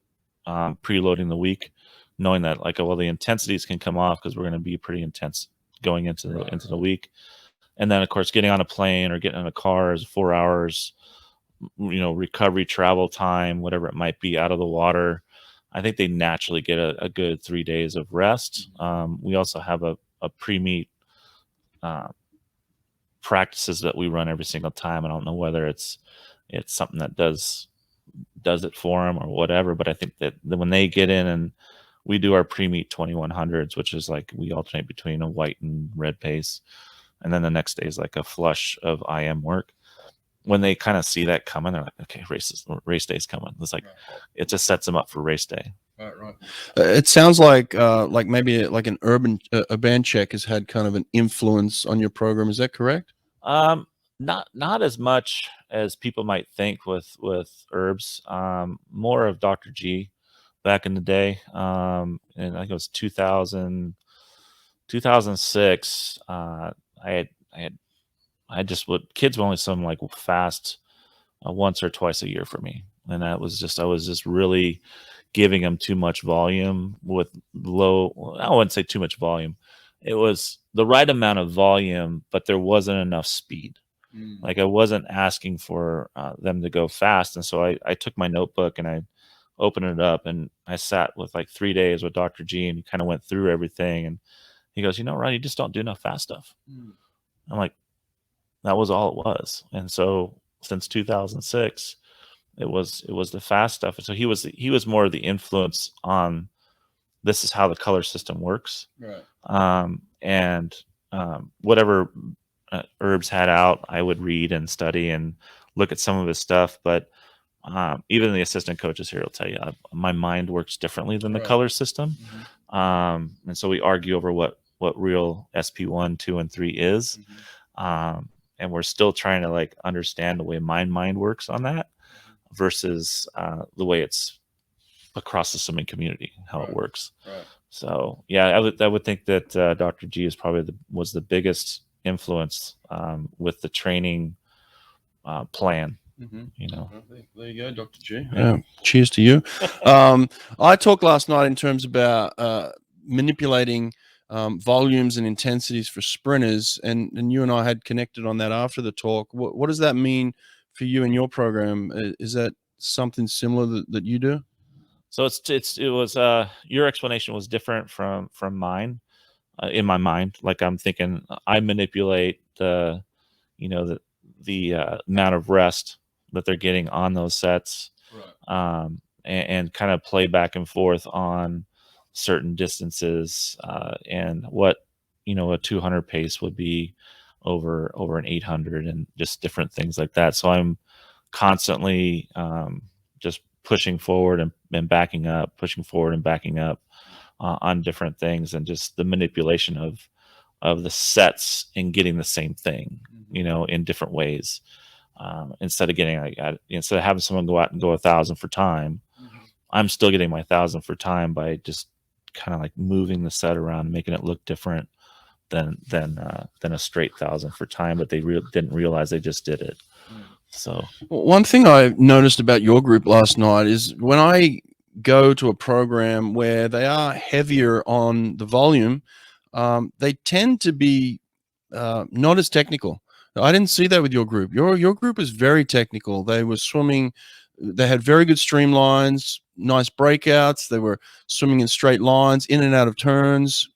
Speaker 2: preloading the week, knowing that, like, well, the intensities can come off because we're going to be pretty intense going into the week. And then, of course, getting on a plane or getting in a car is 4 hours, you know, recovery, travel time, whatever it might be, out of the water. I think they naturally get a good 3 days of rest. We also have a pre-meet practices that we run every single time. I don't know whether it's something that does it for them or whatever, but I think that when they get in and we do our pre-meet 2100s, which is like we alternate between a white and red pace, and then the next day is like a flush of IM work. When they kind of see that coming, they're like, okay, race day's coming. It's like, it just sets them up for race day.
Speaker 1: Right. It sounds like maybe like an urban check has had kind of an influence on your program. Is that correct?
Speaker 2: Not as much as people might think with herbs. More of Dr. G back in the day. And I think it was 2006. Kids were only swim like fast once or twice a year for me. And that was I was just really giving them too much volume with low, I wouldn't say too much volume. It was the right amount of volume, but there wasn't enough speed. Like, I wasn't asking for them to go fast. And so I took my notebook and opening it up, and I sat with like 3 days with Dr. G, and he kind of went through everything, and he goes, Ron, you just don't do enough fast stuff. I'm like, that was all it was. And so since 2006, it was the fast stuff. And so he was more of the influence on, this is how the color system works.
Speaker 1: Right.
Speaker 2: And whatever Herbs had out, I would read and study and look at some of his stuff. But even the assistant coaches here will tell you, my mind works differently than the color system. And so we argue over what real SP1, 2, and 3 is. And we're still trying to like understand the way my mind works on that versus the way it's across the swimming community, how it works. So yeah, I would think that Dr. G is probably was the biggest influence with the training plan.
Speaker 1: There you go, Dr. G. Yeah. Cheers to you. I talked last night in terms about manipulating volumes and intensities for sprinters, and you and I had connected on that after the talk. What does that mean for you and your program? Is that something similar that you do?
Speaker 2: So it was your explanation was different from mine. In my mind, like I'm thinking, I manipulate the amount of rest that they're getting on those sets, and kind of play back and forth on certain distances, and what a 200 pace would be over an 800, and just different things like that. So I'm constantly just pushing forward and backing up, pushing forward and backing up on different things, and just the manipulation of the sets and getting the same thing, in different ways. Instead of having someone go out and go 1,000 for time, I'm still getting my 1,000 for time by just kind of like moving the set around, making it look different than a straight 1,000 for time, but they didn't realize they just did it. So
Speaker 1: one thing I noticed about your group last night is when I go to a program where they are heavier on the volume, they tend to be not as technical. I didn't see that with your group. Your group is very technical. They were swimming. They had very good streamlines, nice breakouts. They were swimming in straight lines, in and out of turns,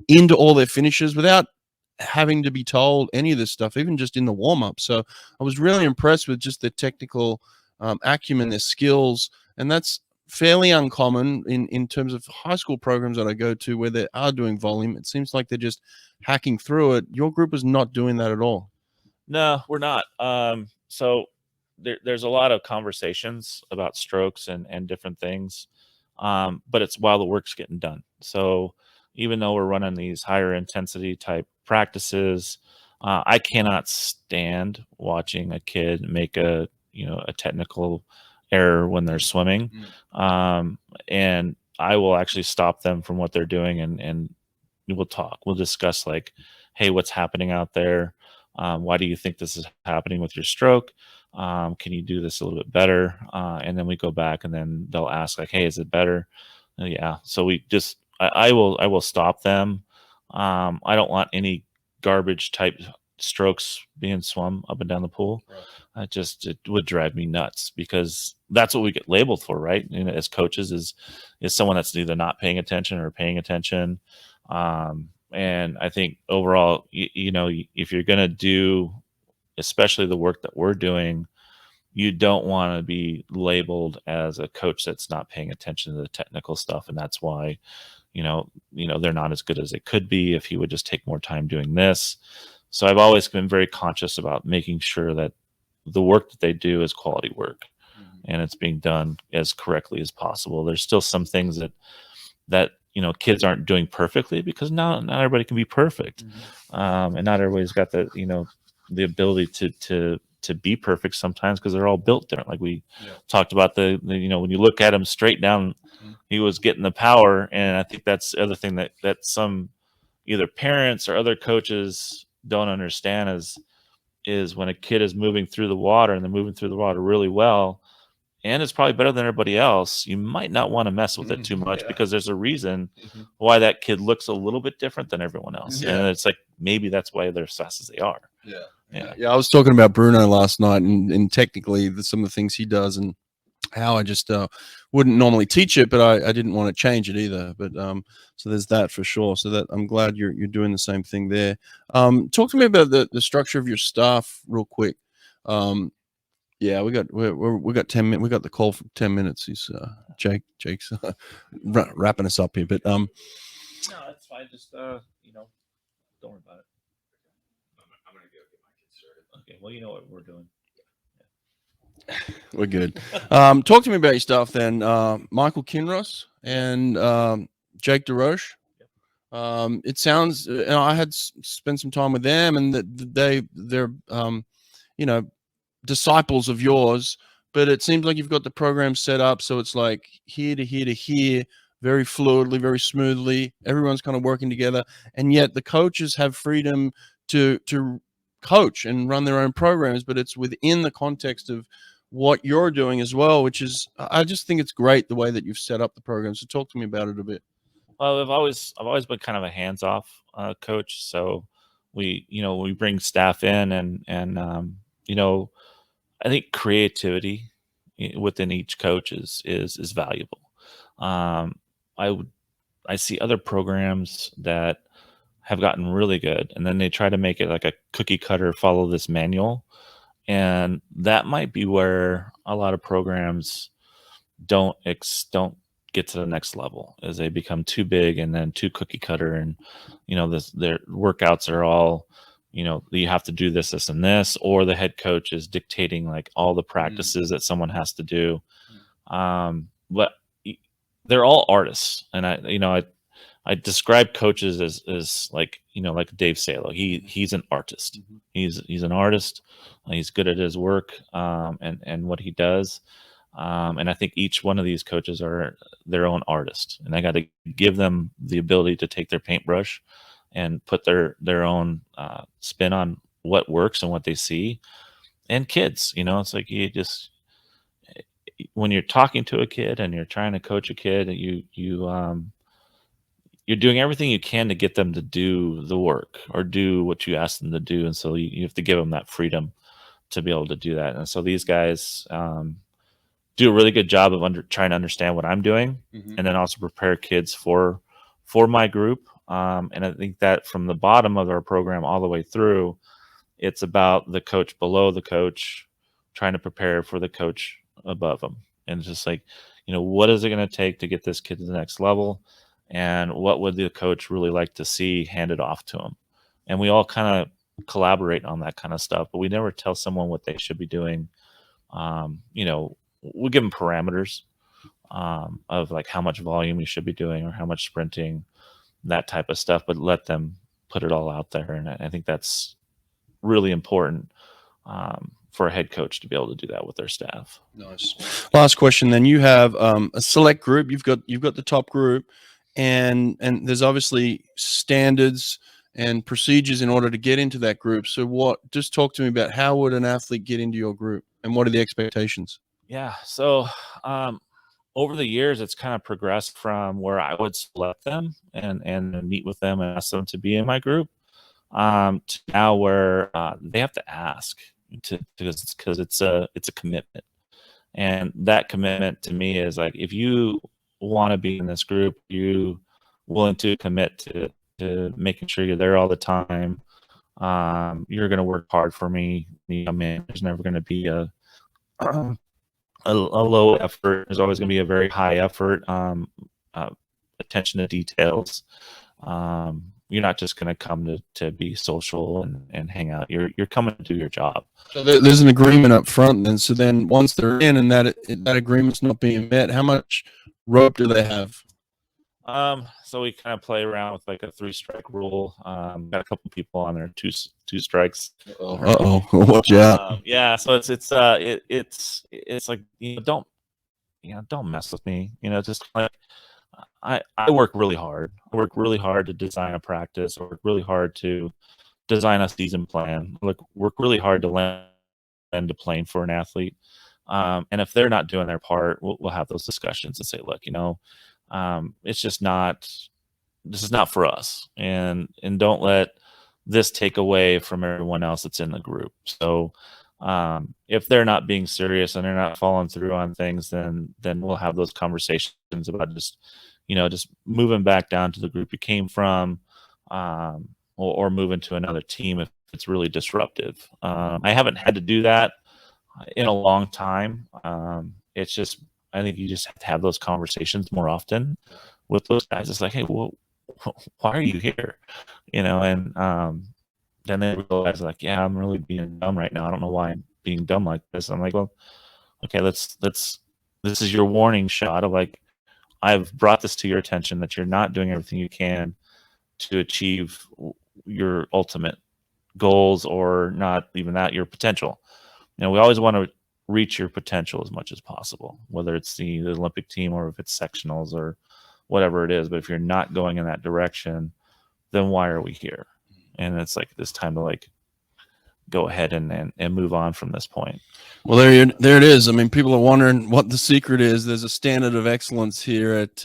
Speaker 1: into all their finishes without having to be told any of this stuff, even just in the warm-up. So I was really impressed with just their technical acumen, their skills, and that's fairly uncommon in terms of high school programs that I go to where they are doing volume. It seems like they're just hacking through it. Your group is not doing that at all.
Speaker 2: No, we're not. So there's a lot of conversations about strokes and different things, but it's while the work's getting done. So even though we're running these higher intensity type practices, I cannot stand watching a kid make a technical error when they're swimming. And I will actually stop them from what they're doing, and we'll discuss like, hey, what's happening out there? Why do you think this is happening with your stroke? Can you do this a little bit better? And then we go back, and then they'll ask like, hey, is it better? Yeah. So I will stop them. I don't want any garbage type strokes being swum up and down the pool. It would drive me nuts, because that's what we get labeled for, right? As coaches is someone that's either not paying attention or paying attention. And I think overall, if you're going to do, especially the work that we're doing, you don't want to be labeled as a coach that's not paying attention to the technical stuff. And that's why, they're not as good as they could be if he would just take more time doing this. So I've always been very conscious about making sure that the work that they do is quality work, and it's being done as correctly as possible. There's still some things that kids aren't doing perfectly, because not everybody can be perfect. And not everybody's got the ability to be perfect sometimes, because they're all built different. Like we talked about when you look at him straight down, he was getting the power. And I think that's the other thing that some either parents or other coaches don't understand is when a kid is moving through the water, and they're moving through the water really well, and it's probably better than everybody else, you might not want to mess with it too much, because there's a reason why that kid looks a little bit different than everyone else. And it's like, maybe that's why they're as fast as they are.
Speaker 1: Yeah. I was talking about Bruno last night, and technically some of the things he does, and how I just wouldn't normally teach it, but I didn't want to change it either. But so there's that for sure. So that I'm glad you're doing the same thing there. Talk to me about the structure of your staff real quick. Yeah, we got 10 minutes. We got the call for 10 minutes. He's Jake's wrapping us up here, but
Speaker 2: no, that's fine. Just you know, don't worry about it. I'm gonna go get my kids started. Okay, well, you know what we're doing.
Speaker 1: We're good. Talk to me about your stuff then. Michael Kinross and Jake DeRoche. It sounds, I had spent some time with them, and that they're you know, disciples of yours, but it seems like you've got the program set up so it's like here to here to here, very fluidly, very smoothly. Everyone's kind of working together, and yet the coaches have freedom to coach and run their own programs, but it's within the context of what you're doing as well, which is, I just think it's great the way that you've set up the program. So talk to me about it a bit.
Speaker 2: Well, I've always been kind of a hands-off coach. So we bring staff in, and you know, I think creativity within each coach is valuable. I see other programs that have gotten really good, and then they try to make it like a cookie cutter, follow this manual, and that might be where a lot of programs don't get to the next level, as they become too big and then too cookie cutter, and their workouts are all, you have to do this and this, or the head coach is dictating like all the practices that someone has to do. But they're all artists, and I describe coaches as like Dave Salo. He's an artist. He's an artist. He's good at his work, and what he does. And I think each one of these coaches are their own artist, and I got to give them the ability to take their paintbrush and put their own spin on what works and what they see. And kids, it's like when you're talking to a kid and you're trying to coach a kid, you're doing everything you can to get them to do the work or do what you ask them to do. And so you have to give them that freedom to be able to do that. And so these guys do a really good job of trying to understand what I'm doing, and then also prepare kids for my group. And I think that from the bottom of our program all the way through, it's about the coach below the coach trying to prepare for the coach above them. And it's just like, what is it going to take to get this kid to the next level? And what would the coach really like to see handed off to him? And we all kind of collaborate on that kind of stuff, but we never tell someone what they should be doing. We give them parameters of like how much volume you should be doing or how much sprinting, that type of stuff, but let them put it all out there. And I think that's really important for a head coach to be able to do that with their staff.
Speaker 1: Nice. Last question then. You have a select group. You've got the top group, and there's obviously standards and procedures in order to get into that group. So just talk to me about how would an athlete get into your group, and what are the expectations?
Speaker 2: Yeah. So over the years, it's kind of progressed from where I would select them and meet with them and ask them to be in my group, to now where they have to ask because it's a commitment. And that commitment to me is like, if you want to be in this group, you willing to commit to making sure you're there all the time. You're going to work hard for me. There's never going to be a low effort. There's always going to be a very high effort. Attention to details. You're not just going to come to be social and hang out. You're coming to do your job.
Speaker 1: So there's an agreement up front, then. So then once they're in and that agreement's not being met, how much rope do they have?
Speaker 2: So we kind of play around with like a 3-strike rule. Got a couple people on there, two strikes.
Speaker 1: Watch out.
Speaker 2: Yeah. So it's like, don't mess with me. Just like I work really hard. I work really hard to design a practice. I work really hard to design a season plan. Work really hard to land a plane for an athlete. And if they're not doing their part, we'll have those discussions and say, look, it's just this is not for us, and don't let this take away from everyone else that's in the group. So If they're not being serious and they're not following through on things, then we'll have those conversations about just moving back down to the group you came from, or moving to another team if it's really disruptive. I haven't had to do that in a long time. It's just, I think you just have to have those conversations more often with those guys. It's like, hey, well, why are you here? And then they realize, like, yeah, I'm really being dumb right now. I don't know why I'm being dumb like this. I'm like, well, okay, this is your warning shot of, like, I've brought this to your attention that you're not doing everything you can to achieve your ultimate goals, or not even that, your potential. We always want to reach your potential as much as possible, whether it's the Olympic team or if it's sectionals or whatever it is. But if you're not going in that direction, then why are we here? And it's like this time to, like, go ahead and move on from this point.
Speaker 1: Well, there it is. I mean, people are wondering what the secret is. There's a standard of excellence here at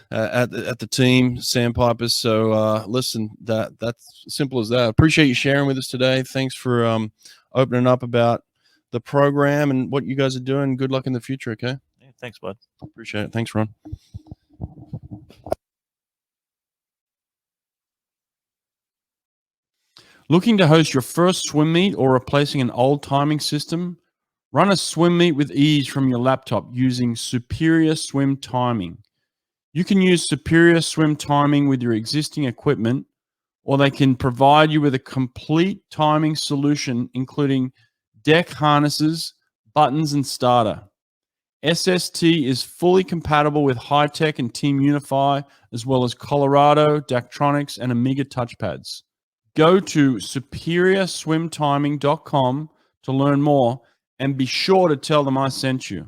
Speaker 1: the team Sandpipers. So listen, that's simple as that. Appreciate you sharing with us today. Thanks for opening up about the program and what you guys are doing. Good luck in the future. Okay.
Speaker 2: Yeah, thanks, bud.
Speaker 1: Appreciate it. Thanks, Ron. Looking to host your first swim meet or replacing an old timing system? Run a swim meet with ease from your laptop using Superior Swim Timing. You can use Superior Swim Timing with your existing equipment, or they can provide you with a complete timing solution, including deck harnesses, buttons, and starter. SST is fully compatible with Hy-Tek and Team Unify, as well as Colorado, Daktronics, and Amiga touchpads. Go to superiorswimtiming.com to learn more, and be sure to tell them I sent you.